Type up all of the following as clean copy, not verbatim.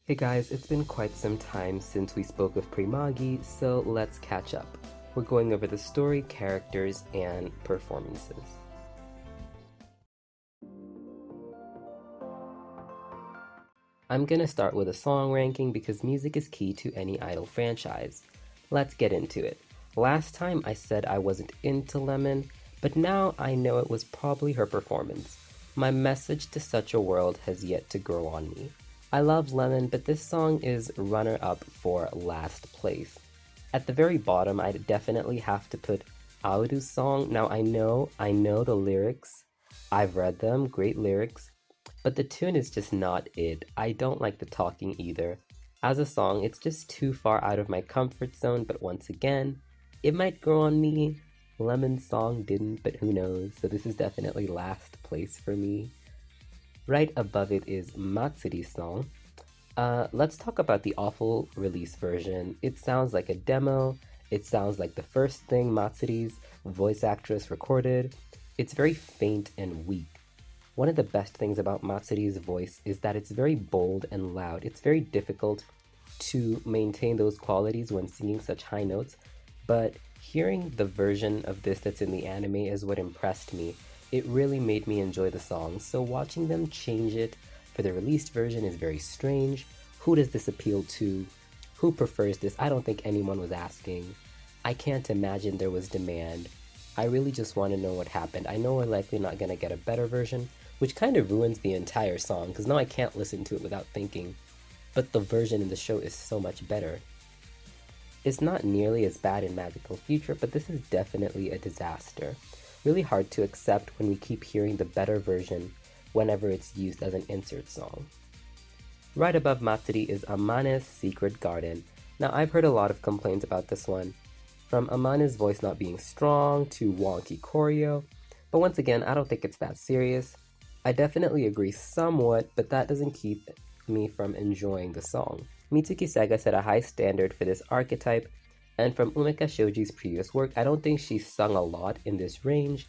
Hey guys, it's been quite some time since we spoke of Primagi, so let's catch up. We're going over the story, characters, and performances. I'm gonna start with a song ranking because music is key to any idol franchise. Let's get into it. Last time I said I wasn't into Lemon, but now I know it was probably her performance. My message to such a world has yet to grow on me. I love Lemon, but this song is runner-up for last place. At the very bottom, I'd definitely have to put Audu's song. Now I know the lyrics. I've read them, great lyrics, but the tune is just not it. I don't like the talking either. As a song, it's just too far out of my comfort zone, but once again, it might grow on me. Lemon's song didn't, but who knows? So this is definitely last place for me. Right above it is Matsuri's song. Let's talk about the awful release version. It sounds like a demo. It sounds like the first thing Matsuri's voice actress recorded. It's very faint and weak. One of the best things about Matsuri's voice is that it's very bold and loud. It's very difficult to maintain those qualities when singing such high notes, but hearing the version of this that's in the anime is what impressed me. It really made me enjoy the song, so watching them change it for the released version is very strange. Who does this appeal to? Who prefers this? I don't think anyone was asking. I can't imagine there was demand. I really just want to know what happened. I know we're likely not going to get a better version, which kind of ruins the entire song, because now I can't listen to it without thinking, but the version in the show is so much better. It's not nearly as bad in Magical Future, but this is definitely a disaster. Really hard to accept when we keep hearing the better version whenever it's used as an insert song. Right above Matsuri is Amane's Secret Garden. Now I've heard a lot of complaints about this one, from Amane's voice not being strong to wonky choreo, but once again I don't think it's that serious. I definitely agree somewhat, but that doesn't keep me from enjoying the song. Mitsuki Sega set a high standard for this archetype, and from Umeka Shoji's previous work, I don't think she's sung a lot in this range.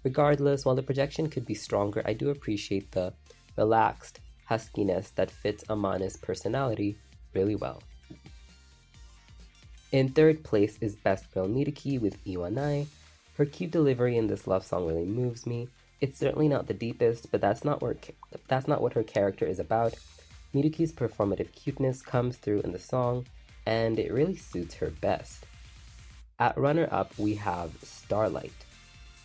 Regardless, while the projection could be stronger, I do appreciate the relaxed huskiness that fits Amane's personality really well. In third place is Best Girl Mitsuki with Iwanai. Her cute delivery in this love song really moves me. It's certainly not the deepest, but that's not what her character is about. Mitsuki's performative cuteness comes through in the song, and it really suits her best. At runner-up, we have Starlight.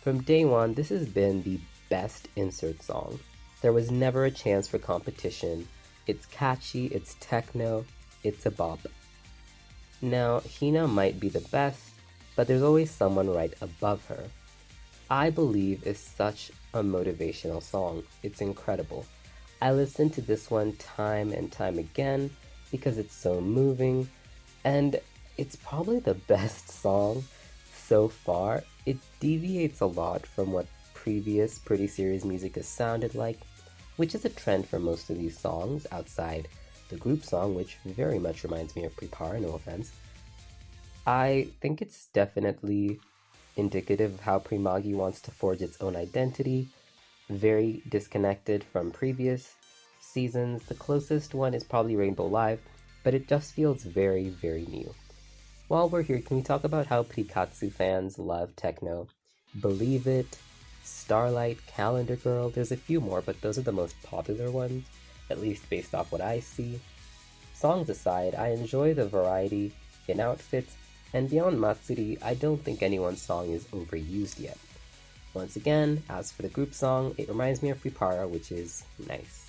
From day one, this has been the best insert song. There was never a chance for competition. It's catchy, it's techno, it's a bop. Now, Hina might be the best, but there's always someone right above her. I Believe is such a motivational song. It's incredible. I listened to this one time and time again because it's so moving, and it's probably the best song so far. It deviates a lot from what previous Pretty Serious music has sounded like, which is a trend for most of these songs outside the group song, which very much reminds me of Prepare, no offense. I think it's definitely indicative of how Primagi wants to forge its own identity, very disconnected from previous seasons. The closest one is probably Rainbow Live, but it just feels very, very new. While we're here, can we talk about how Prikatsu fans love techno? Believe It, Starlight, Calendar Girl, there's a few more, but those are the most popular ones, at least based off what I see. Songs aside, I enjoy the variety in outfits, and beyond Matsuri, I don't think anyone's song is overused yet. Once again, as for the group song, it reminds me of Prepara, which is nice.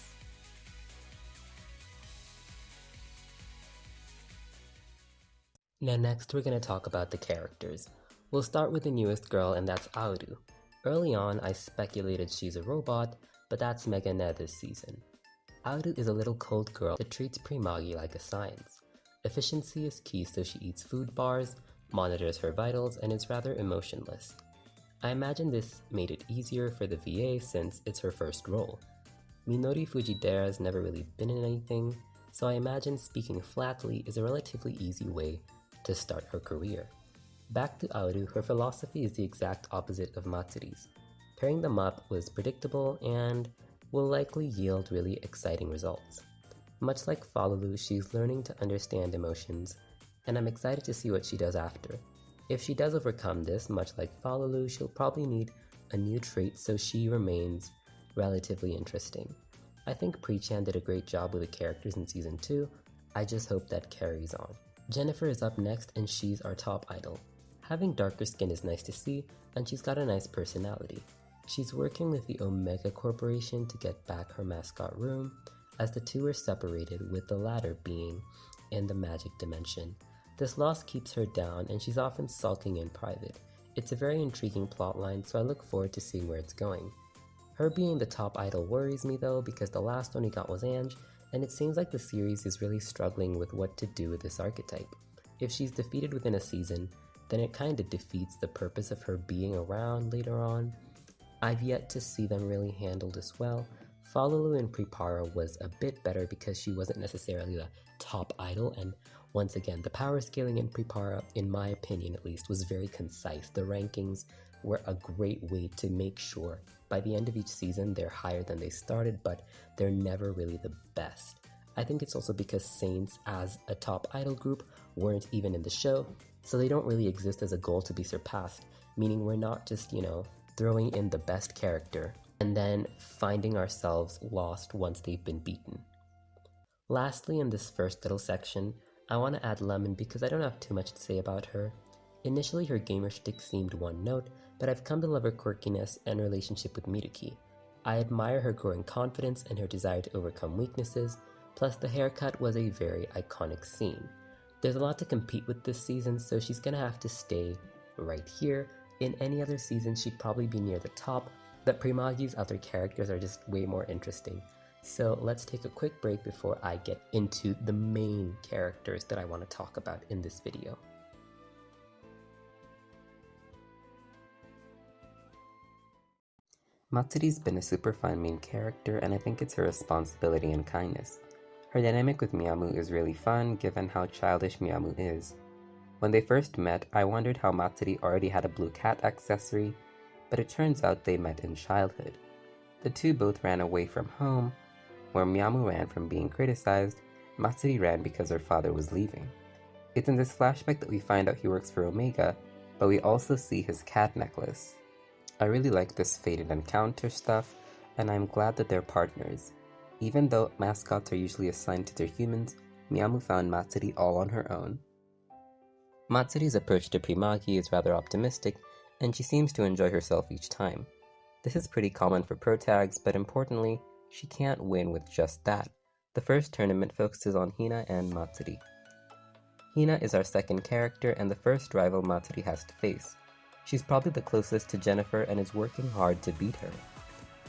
Now next we're going to talk about the characters. We'll start with the newest girl, and that's Auru. Early on, I speculated she's a robot, but that's Megane this season. Auru is a little cold girl that treats Primagi like a science. Efficiency is key, so she eats food bars, monitors her vitals, and is rather emotionless. I imagine this made it easier for the VA since it's her first role. Minori Fujidera's never really been in anything, so I imagine speaking flatly is a relatively easy way to start her career. Back to Auru, her philosophy is the exact opposite of Matsuri's. Pairing them up was predictable and will likely yield really exciting results. Much like Falulu, she's learning to understand emotions, and I'm excited to see what she does after. If she does overcome this, much like Falulu, she'll probably need a new trait so she remains relatively interesting. I think Pre-chan did a great job with the characters in Season 2, I just hope that carries on. Jennifer is up next and she's our top idol. Having darker skin is nice to see, and she's got a nice personality. She's working with the Omega Corporation to get back her mascot room, as the two are separated, with the latter being in the magic dimension. This loss keeps her down and she's often sulking in private. It's a very intriguing plotline, so I look forward to seeing where it's going. Her being the top idol worries me though, because the last one we got was Ange, and it seems like the series is really struggling with what to do with this archetype. If she's defeated within a season, then it kinda defeats the purpose of her being around later on. I've yet to see them really handle this well. Falulu in Prepara was a bit better because she wasn't necessarily the top idol, and once again, the power scaling in Prepara, in my opinion at least, was very concise. The rankings were a great way to make sure by the end of each season they're higher than they started, but they're never really the best. I think it's also because Saints as a top idol group weren't even in the show, so they don't really exist as a goal to be surpassed, meaning we're not just, throwing in the best character and then finding ourselves lost once they've been beaten. Lastly, in this first little section, I want to add Lemon because I don't have too much to say about her. Initially, her gamer shtick seemed one note, but I've come to love her quirkiness and relationship with Miyuki. I admire her growing confidence and her desire to overcome weaknesses, plus the haircut was a very iconic scene. There's a lot to compete with this season, so she's gonna have to stay right here. In any other season, she'd probably be near the top, but Primagi's other characters are just way more interesting. So let's take a quick break before I get into the main characters that I want to talk about in this video. Matsuri's been a super fun main character, and I think it's her responsibility and kindness. Her dynamic with Miyamu is really fun, given how childish Miyamu is. When they first met, I wondered how Matsuri already had a blue cat accessory, but it turns out they met in childhood. The two both ran away from home, where Miyamu ran from being criticized, Matsuri ran because her father was leaving. It's in this flashback that we find out he works for Omega, but we also see his cat necklace. I really like this fated encounter stuff, and I'm glad that they're partners. Even though mascots are usually assigned to their humans, Miyamu found Matsuri all on her own. Matsuri's approach to Primagi is rather optimistic, and she seems to enjoy herself each time. This is pretty common for protags, but importantly, she can't win with just that. The first tournament focuses on Hina and Matsuri. Hina is our second character and the first rival Matsuri has to face. She's probably the closest to Jennifer and is working hard to beat her.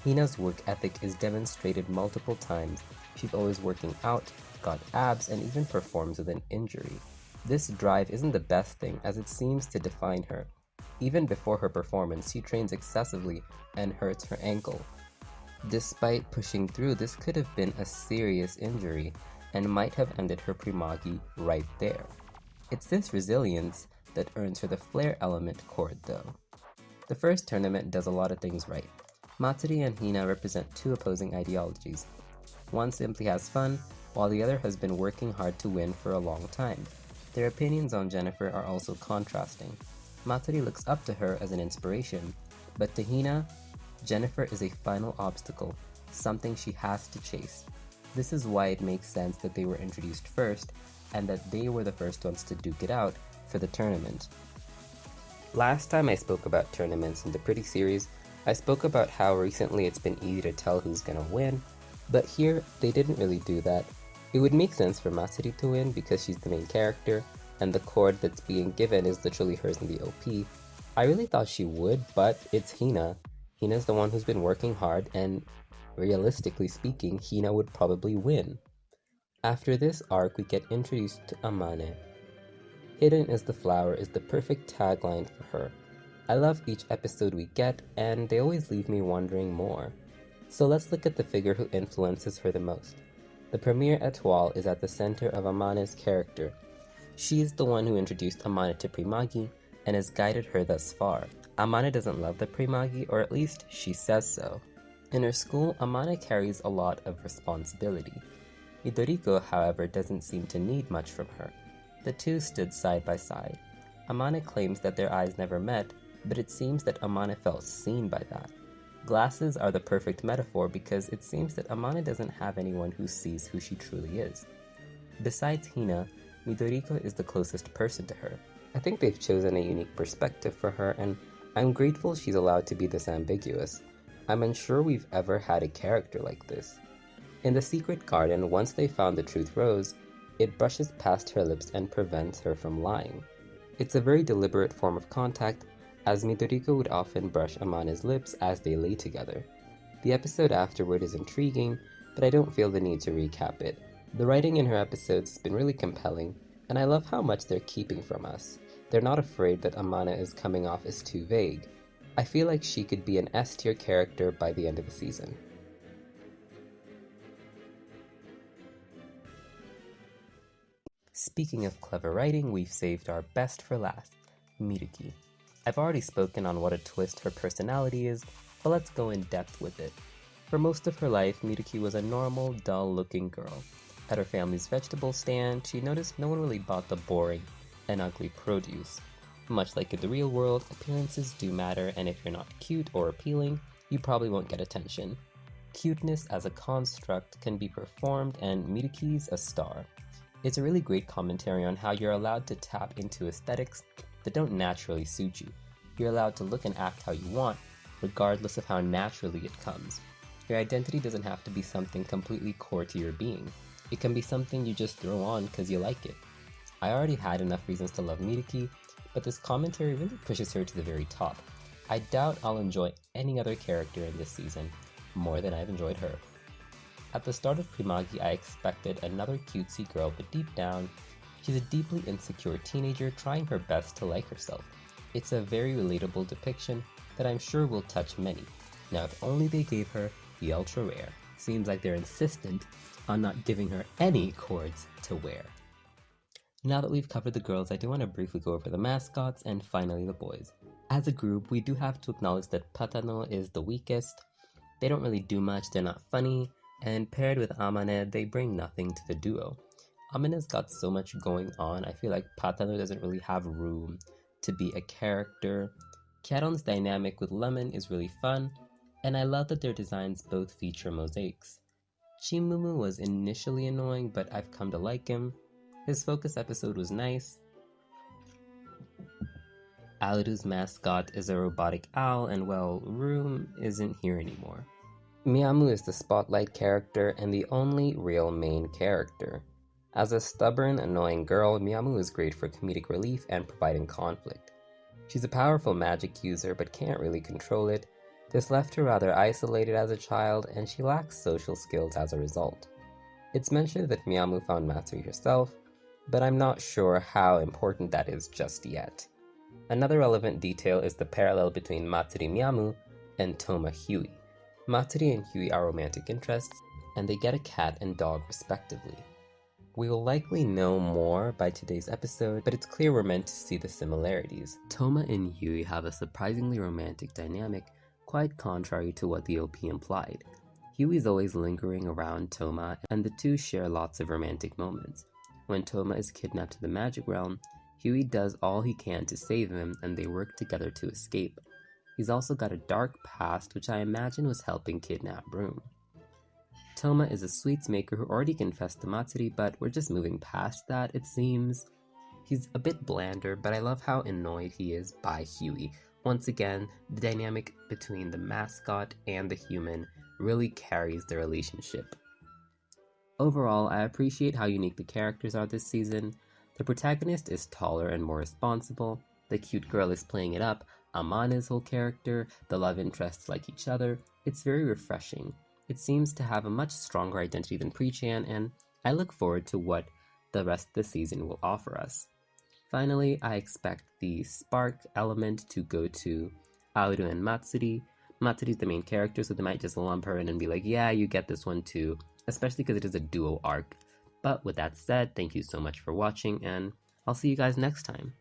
Hina's work ethic is demonstrated multiple times. She's always working out, got abs, and even performs with an injury. This drive isn't the best thing, as it seems to define her. Even before her performance, she trains excessively and hurts her ankle. Despite pushing through, this could have been a serious injury and might have ended her Primagi right there. It's this resilience that earns her the flair element cord though. The first tournament does a lot of things right. Matsuri and Hina represent two opposing ideologies. One simply has fun, while the other has been working hard to win for a long time. Their opinions on Jennifer are also contrasting. Matsuri looks up to her as an inspiration, but to Hina, Jennifer is a final obstacle, something she has to chase. This is why it makes sense that they were introduced first, and that they were the first ones to duke it out for the tournament. Last time I spoke about tournaments in the Pretty series, I spoke about how recently it's been easy to tell who's gonna win, but here they didn't really do that. It would make sense for Matsuri to win because she's the main character, and the cord that's being given is literally hers in the OP. I really thought she would, but it's Hina. Hina's the one who's been working hard, and realistically speaking, Hina would probably win. After this arc, we get introduced to Amane. Hidden is the flower is the perfect tagline for her. I love each episode we get, and they always leave me wondering more. So let's look at the figure who influences her the most. The Premier Étoile is at the center of Amane's character. She's the one who introduced Amane to Primagi and has guided her thus far. Amane doesn't love the Primagi, or at least she says so. In her school, Amane carries a lot of responsibility. Midoriko, however, doesn't seem to need much from her. The two stood side by side. Amane claims that their eyes never met, but it seems that Amane felt seen by that. Glasses are the perfect metaphor because it seems that Amane doesn't have anyone who sees who she truly is. Besides Hina, Midoriko is the closest person to her. I think they've chosen a unique perspective for her, and I'm grateful she's allowed to be this ambiguous. I'm unsure we've ever had a character like this. In the secret garden, once they found the truth rose, it brushes past her lips and prevents her from lying. It's a very deliberate form of contact, as Midoriko would often brush Amane's lips as they lay together. The episode afterward is intriguing, but I don't feel the need to recap it. The writing in her episodes has been really compelling, and I love how much they're keeping from us. They're not afraid that Amane is coming off as too vague. I feel like she could be an S-tier character by the end of the season. Speaking of clever writing, we've saved our best for last, Miruki. I've already spoken on what a twist her personality is, but let's go in depth with it. For most of her life, Miruki was a normal, dull-looking girl. At her family's vegetable stand, she noticed no one really bought the boring and ugly produce. Much like in the real world, appearances do matter, and if you're not cute or appealing, you probably won't get attention. Cuteness as a construct can be performed, and Miruki's a star. It's a really great commentary on how you're allowed to tap into aesthetics that don't naturally suit you. You're allowed to look and act how you want, regardless of how naturally it comes. Your identity doesn't have to be something completely core to your being. It can be something you just throw on because you like it. I already had enough reasons to love Miruki, but this commentary really pushes her to the very top. I doubt I'll enjoy any other character in this season more than I've enjoyed her. At the start of Primagi, I expected another cutesy girl, but deep down, she's a deeply insecure teenager trying her best to like herself. It's a very relatable depiction that I'm sure will touch many. Now, if only they gave her the ultra rare. Seems like they're insistent on not giving her any cords to wear. Now that we've covered the girls, I do want to briefly go over the mascots and finally the boys. As a group, we do have to acknowledge that Patano is the weakest. They don't really do much, they're not funny, and paired with Amane, they bring nothing to the duo. Amane's got so much going on, I feel like Patano doesn't really have room to be a character. Kyaron's dynamic with Lemon is really fun, and I love that their designs both feature mosaics. Chimumu was initially annoying, but I've come to like him. His focus episode was nice. Alidu's mascot is a robotic owl, and well, Room isn't here anymore. Miyamu is the spotlight character and the only real main character. As a stubborn, annoying girl, Miyamu is great for comedic relief and providing conflict. She's a powerful magic user but can't really control it. This left her rather isolated as a child, and she lacks social skills as a result. It's mentioned that Miyamu found mastery herself, but I'm not sure how important that is just yet. Another relevant detail is the parallel between Matsuri Miyamu and Toma Huey. Matsuri and Huey are romantic interests, and they get a cat and dog respectively. We will likely know more by today's episode, but it's clear we're meant to see the similarities. Toma and Huey have a surprisingly romantic dynamic, quite contrary to what the OP implied. Huey's always lingering around Toma, and the two share lots of romantic moments. When Toma is kidnapped to the magic realm, Huey does all he can to save him, and they work together to escape. He's also got a dark past, which I imagine was helping kidnap Broom. Toma is a sweets maker who already confessed to Matsuri, but we're just moving past that, it seems. He's a bit blander, but I love how annoyed he is by Huey. Once again, the dynamic between the mascot and the human really carries the relationship. Overall, I appreciate how unique the characters are this season. The protagonist is taller and more responsible, the cute girl is playing it up, Amane's whole character, the love interests like each other. It's very refreshing. It seems to have a much stronger identity than Pre-Chan, and I look forward to what the rest of the season will offer us. Finally, I expect the spark element to go to Auru and Matsuri. Matsuri's the main character, so they might just lump her in and be like, yeah, you get this one too, especially because it is a duo arc. But with that said, thank you so much for watching, and I'll see you guys next time.